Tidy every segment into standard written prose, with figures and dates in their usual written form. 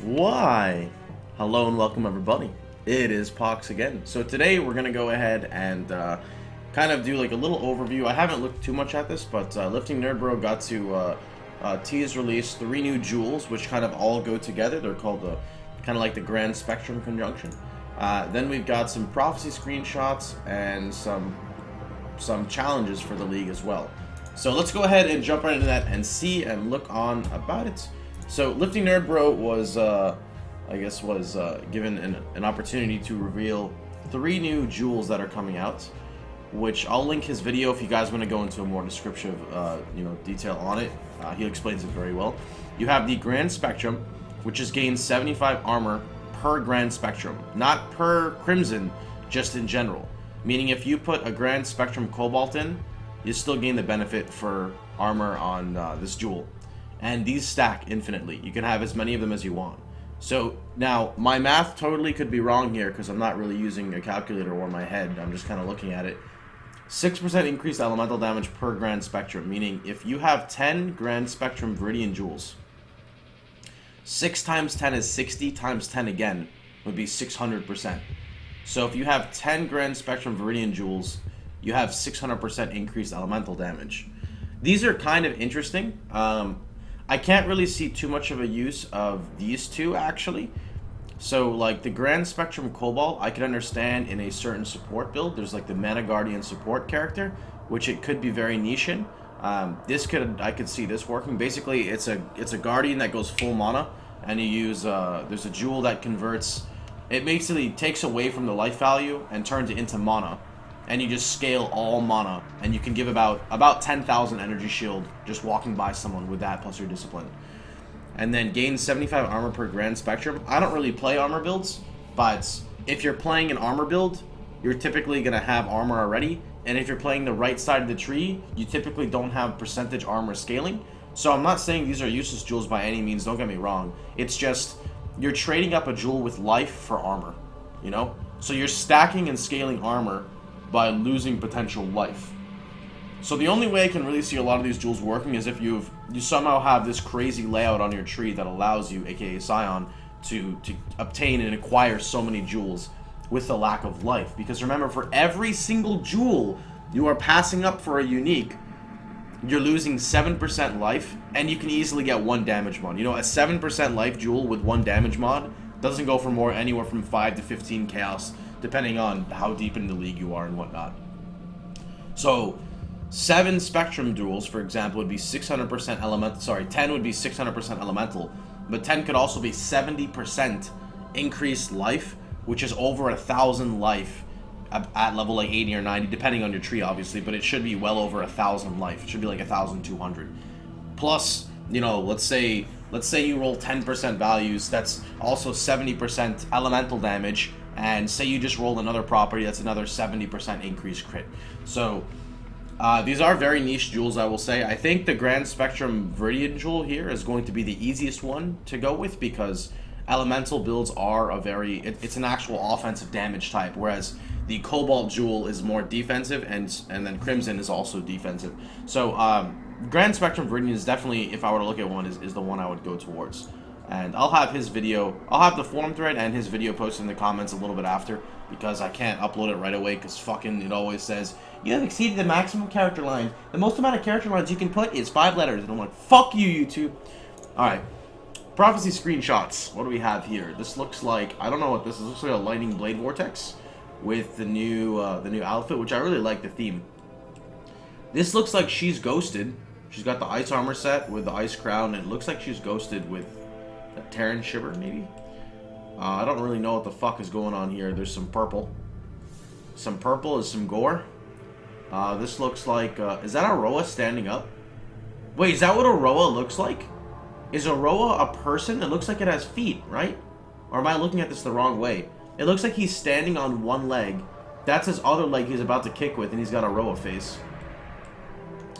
Why? Hello and welcome everybody. It is Pohx again. So today we're gonna go ahead and kind of do like a little overview. I haven't looked too much at this, but Lifting Nerd Bro got to tease release 3 new jewels, which kind of all go together. They're called the kind of like the Grand Spectrum Conjunction. Then we've got some prophecy screenshots and some challenges for the league as well. So let's go ahead and jump right into that and see and look on about it. So Lifting Nerd Bro was, given an opportunity to reveal 3 new jewels that are coming out, which I'll link his video if you guys want to go into a more descriptive, detail on it. He explains it very well. You have the Grand Spectrum, which is gained 75 armor per Grand Spectrum, not per Crimson, just in general. Meaning if you put a Grand Spectrum Cobalt in, you still gain the benefit for armor on this jewel. And these stack infinitely. You can have as many of them as you want. So now my math totally could be wrong here because I'm not really using a calculator or my head. I'm just kind of looking at it. 6% increased elemental damage per Grand Spectrum, meaning if you have 10 Grand Spectrum Viridian jewels, 6 times 10 is 60 times 10 again would be 600%. So if you have 10 Grand Spectrum Viridian jewels, you have 600% increased elemental damage. These are kind of interesting. I can't really see too much of a use of these two, actually. So, like, the Grand Spectrum Cobalt, I could understand in a certain support build. There's, like, the Mana Guardian support character, which it could be very niche in. I could see this working. Basically, it's a Guardian that goes full mana, and you use, there's a jewel that converts, it basically takes away from the life value and turns it into mana. And you just scale all mana, and you can give about 10,000 energy shield just walking by someone with that plus your discipline. And then gain 75 armor per Grand Spectrum. I don't really play armor builds, but if you're playing an armor build, you're typically going to have armor already. And if you're playing the right side of the tree, you typically don't have percentage armor scaling. So I'm not saying these are useless jewels by any means, don't get me wrong. It's just, you're trading up a jewel with life for armor, you know? So you're stacking and scaling armor by losing potential life. So the only way I can really see a lot of these jewels working is if you somehow have this crazy layout on your tree that allows you, aka Scion, to obtain and acquire so many jewels with the lack of life. Because remember, for every single jewel you are passing up for a unique, you're losing 7% life, and you can easily get 1 damage mod. You know, a 7% life jewel with 1 damage mod doesn't go for anywhere from 5 to 15 chaos, depending on how deep in the league you are and whatnot. So 7 Spectrum duels, for example, would be 600% elemental. Sorry, 10 would be 600% elemental, but 10 could also be 70% increased life, which is over 1,000 life at level like 80 or 90, depending on your tree, obviously. But it should be well over 1,000 life. It should be like 1,200. Plus, you know, let's say you roll 10% values. That's also 70% elemental damage. And say you just roll another property, that's another 70% increased crit. So these are very niche jewels, I will say. I think the Grand Spectrum Viridian jewel here is going to be the easiest one to go with because elemental builds are it's an actual offensive damage type, whereas the Cobalt jewel is more defensive, and then Crimson is also defensive. So Grand Spectrum Viridian is definitely, if I were to look at one, is the one I would go towards. And I'll have his video, I'll have the forum thread and his video posted in the comments a little bit after, because I can't upload it right away, because fucking it always says, you have exceeded the maximum character line. The most amount of character lines you can put is 5 letters. And I'm like, fuck you, YouTube. Alright. Prophecy screenshots. What do we have here? This looks like, I don't know what this is. This looks like a lightning blade vortex with the new outfit, which I really like the theme. This looks like she's ghosted. She's got the ice armor set with the ice crown, and it looks like she's ghosted with a Terran Shiver, maybe? I don't really know what the fuck is going on here. There's some purple. Some purple is some gore. This looks like, is that Aroa standing up? Wait, is that what Aroa looks like? Is Aroa a person? It looks like it has feet, right? Or am I looking at this the wrong way? It looks like he's standing on one leg. That's his other leg he's about to kick with, and he's got a Aroa face.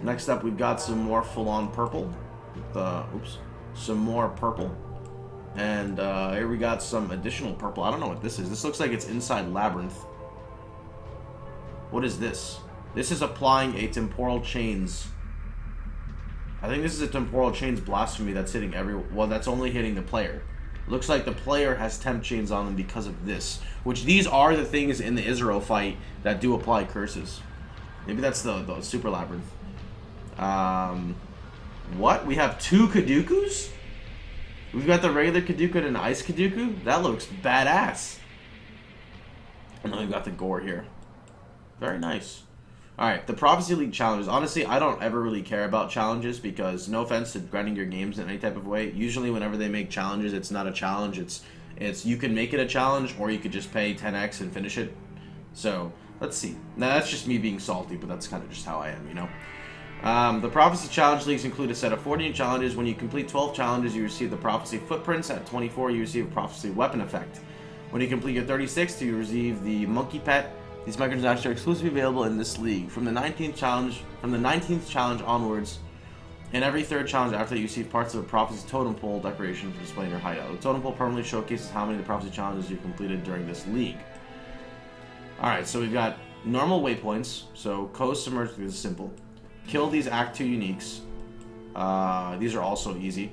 Next up, we've got some more full-on purple. Some more purple. And here we got some additional purple. I don't know what this is. This looks like it's inside Labyrinth. What is this? This is applying a Temporal Chains. I think this is a Temporal Chains Blasphemy that's hitting well, that's only hitting the player. Looks like the player has temp chains on them because of this. Which these are the things in the Israel fight that do apply curses. Maybe that's the Super Labyrinth. What? We have 2 Kadukus? We've got the regular Kaduku and an Ice Kaduku? That looks badass. And then we've got the Gore here. Very nice. Alright, the Prophecy League challenges. Honestly, I don't ever really care about challenges because, no offense to grinding your games in any type of way, usually whenever they make challenges, it's not a challenge. It's you can make it a challenge or you could just pay 10x and finish it. So, let's see. Now, that's just me being salty, but that's kind of just how I am, you know? The Prophecy Challenge Leagues include a set of 14 challenges. When you complete 12 challenges, you receive the Prophecy Footprints. At 24, you receive a Prophecy Weapon effect. When you complete your 36th, you receive the Monkey Pet. These microtransactions are exclusively available in this league. From the 19th challenge onwards, and every 3rd challenge after that, you receive parts of a Prophecy Totem Pole decoration to display in your hideout. The Totem Pole permanently showcases how many of the Prophecy challenges you've completed during this league. Alright, so we've got normal waypoints. So, Coast Submerged is simple. Kill these Act 2 uniques. These are also easy.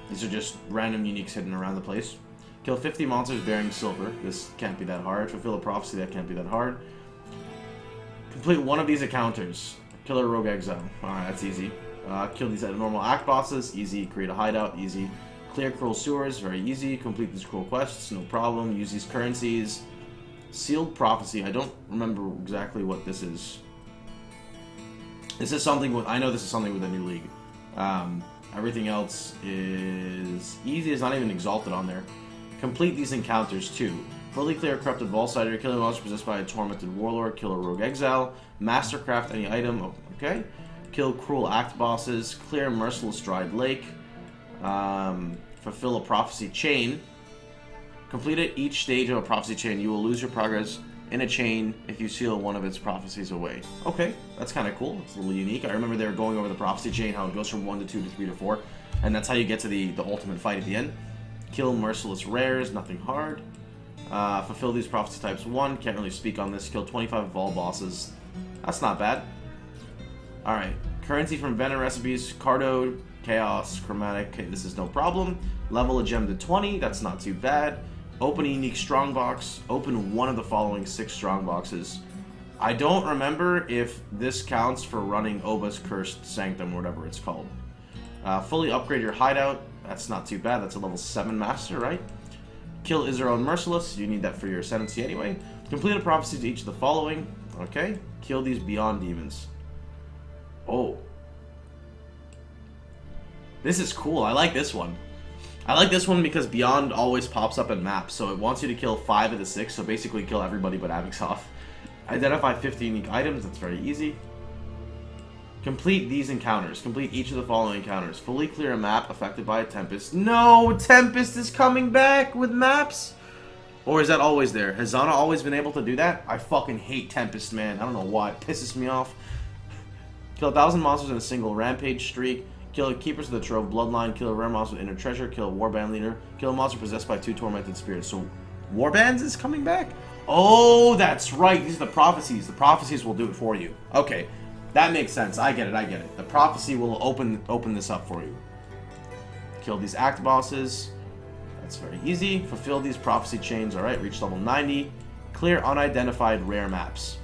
These are just random uniques hidden around the place. Kill 50 monsters bearing silver. This can't be that hard. Fulfill a prophecy. That can't be that hard. Complete one of these encounters. Kill a rogue exile. Alright, that's easy. Kill these normal act bosses. Easy. Create a hideout. Easy. Clear cruel sewers. Very easy. Complete these cruel quests. No problem. Use these currencies. Sealed prophecy. I don't remember exactly what this is. This is something with... I know this is something with a new league. Everything else is easy. It's not even exalted on there. Complete these encounters too. Fully clear Corrupted Vaultsider. Kill a monster possessed by a Tormented Warlord. Kill a Rogue Exile. Mastercraft any item. Oh, okay. Kill Cruel Act bosses. Clear Merciless Dried Lake. Fulfill a Prophecy Chain. Complete it each stage of a Prophecy Chain. You will lose your progress in a chain if you seal one of its prophecies away. Okay, that's kind of cool. It's a little unique. I remember they were going over the Prophecy Chain, how it goes from 1 to 2 to 3 to 4. And that's how you get to the ultimate fight at the end. Kill Merciless Rares, nothing hard. Fulfill these Prophecy Types 1, can't really speak on this. Kill 25 Vol bosses. That's not bad. Alright, currency from Venom Recipes, Cardo, Chaos, Chromatic, okay, this is no problem. Level a gem to 20, that's not too bad. Open a unique strongbox. Open one of the following 6 strongboxes. I don't remember if this counts for running Oba's Cursed Sanctum or whatever it's called. Fully upgrade your hideout. That's not too bad. That's a level 7 master, right? Kill Israel and Merciless. You need that for your Ascendancy anyway. Complete a prophecy to each of the following. Okay. Kill these Beyond Demons. Oh. This is cool. I like this one. I like this one because Beyond always pops up in maps, so it wants you to kill 5 of the 6, so basically kill everybody but Abixoff. Identify 50 unique items, that's very easy. Complete these encounters. Complete each of the following encounters. Fully clear a map affected by a Tempest. No! Tempest is coming back with maps? Or is that always there? Has Zana always been able to do that? I fucking hate Tempest, man. I don't know why. It pisses me off. Kill 1,000 monsters in a single rampage streak. Kill Keepers of the Trove Bloodline. Kill a rare monster with Inner Treasure. Kill a Warband Leader. Kill a monster possessed by 2 Tormented Spirits. So, Warbands is coming back? Oh, that's right. These are the prophecies. The prophecies will do it for you. Okay. That makes sense. I get it. I get it. The prophecy will open this up for you. Kill these act bosses. That's very easy. Fulfill these prophecy chains. All right. Reach level 90. Clear unidentified rare maps.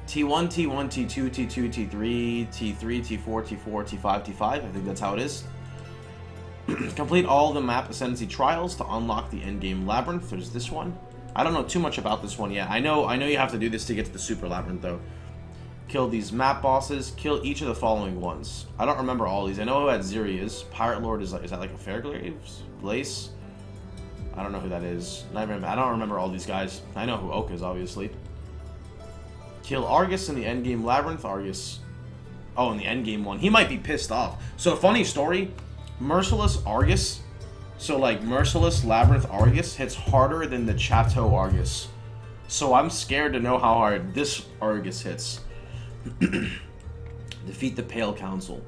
T1, T1, T2, T2, T3, T3, T4, T4, T5, T5. I think that's how it is. Complete all the map Ascendancy trials to unlock the endgame labyrinth. There's this one. I don't know too much about this one yet. I know you have to do this to get to the super labyrinth though. Kill these map bosses. Kill each of the following ones. I don't remember all these. I know who Adziri is. Pirate Lord is that like a Fairglaze? Glace? I don't know who that is. I don't remember all these guys. I know who Oak is, obviously. Kill Argus in the endgame labyrinth. Argus. Oh, in the endgame one. He might be pissed off. So, funny story. Merciless Argus. So, like, Merciless Labyrinth Argus hits harder than the Chateau Argus. So, I'm scared to know how hard this Argus hits. Defeat the Pale Council.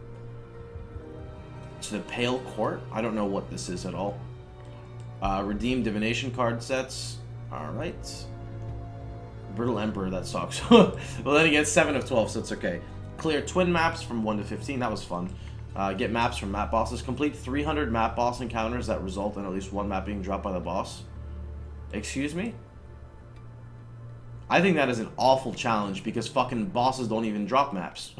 To the Pale Court? I don't know what this is at all. Redeem Divination card sets. Alright. Brittle Emperor, that sucks. Well, then he gets 7 of 12, so it's okay. Clear twin maps from 1 to 15. That was fun. Get maps from map bosses. Complete 300 map boss encounters that result in at least one map being dropped by the boss. Excuse me? I think that is an awful challenge because fucking bosses don't even drop maps.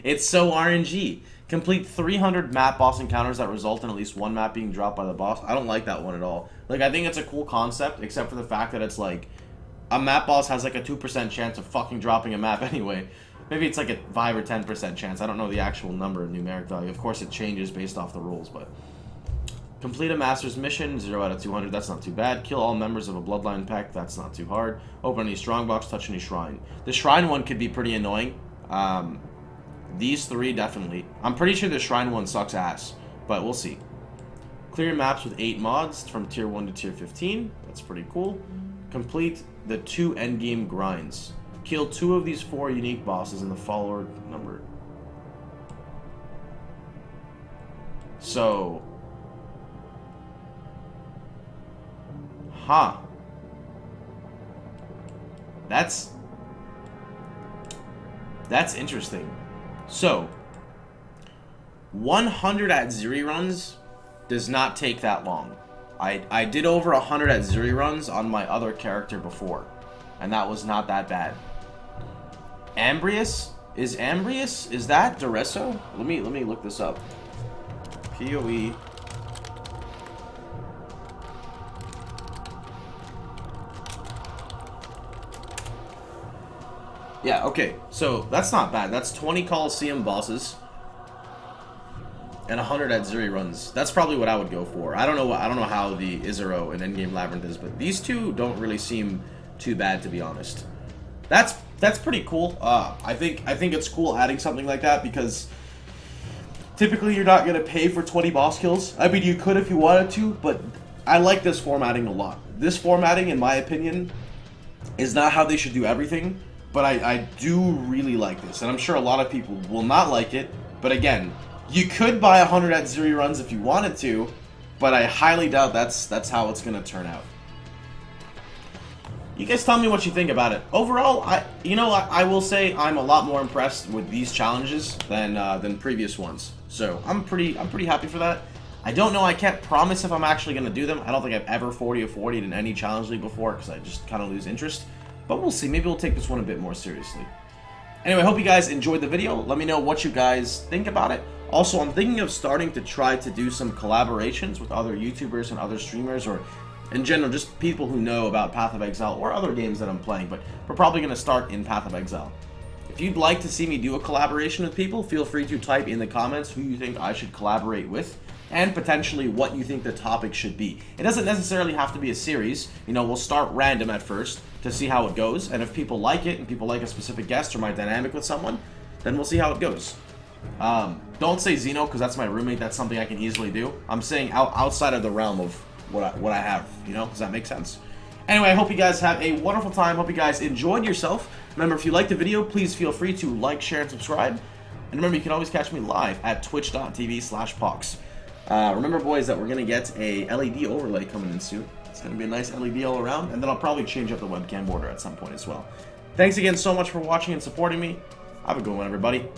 It's so RNG. Complete 300 map boss encounters that result in at least one map being dropped by the boss. I don't like that one at all. Like, I think it's a cool concept, except for the fact that it's like, a map boss has like a 2% chance of fucking dropping a map anyway. Maybe it's like a 5 or 10% chance. I don't know the actual number, numeric value. Of course, it changes based off the rules, but... Complete a Master's Mission, 0 out of 200. That's not too bad. Kill all members of a Bloodline pack. That's not too hard. Open any strongbox, touch any shrine. The shrine one could be pretty annoying. These three, definitely. I'm pretty sure the shrine one sucks ass, but we'll see. Clear maps with 8 mods from tier 1 to tier 15. That's pretty cool. Complete the 2 endgame grinds. Kill 2 of these 4 unique bosses in the follower number. So... Huh. That's interesting. So, 100 at Ziri runs does not take that long. I did over 100 at Ziri runs on my other character before, and that was not that bad. Ambrius? Is that Duresso? Let me look this up. PoE. Yeah, okay, so that's not bad. That's 20 Coliseum bosses and 100 at Ziri runs. That's probably what I would go for. I don't know how the Izero and Endgame Labyrinth is, but these two don't really seem too bad, to be honest. That's pretty cool. I think it's cool adding something like that because typically you're not gonna pay for 20 boss kills. I mean, you could if you wanted to, but I like this formatting a lot. This formatting, in my opinion, is not how they should do everything. But I do really like this, and I'm sure a lot of people will not like it. But again, you could buy 100 at Ziri runs if you wanted to, but I highly doubt that's how it's gonna turn out. You guys tell me what you think about it. Overall, I will say I'm a lot more impressed with these challenges than previous ones. So I'm pretty happy for that. I don't know. I can't promise if I'm actually gonna do them. I don't think I've ever 40 or 40'd in any challenge league before because I just kind of lose interest. But we'll see. Maybe we'll take this one a bit more seriously. Anyway, I hope you guys enjoyed the video. Let me know what you guys think about it. Also, I'm thinking of starting to try to do some collaborations with other YouTubers and other streamers, or in general, just people who know about Path of Exile or other games that I'm playing. But we're probably going to start in Path of Exile. If you'd like to see me do a collaboration with people, feel free to type in the comments who you think I should collaborate with, and potentially what you think the topic should be. It doesn't necessarily have to be a series. You know, we'll start random at first to see how it goes, and if people like it, and people like a specific guest or my dynamic with someone, then we'll see how it goes. Don't say Xeno, because that's my roommate. That's something I can easily do. I'm saying outside of the realm of what I have, you know? Does that make sense? Anyway, I hope you guys have a wonderful time. Hope you guys enjoyed yourself. Remember, if you liked the video, please feel free to like, share, and subscribe. And remember, you can always catch me live at twitch.tv/Pohx. Remember, boys, that we're going to get a LED overlay coming in soon. It's going to be a nice LED all around, and then I'll probably change up the webcam border at some point as well. Thanks again so much for watching and supporting me. Have a good one, everybody.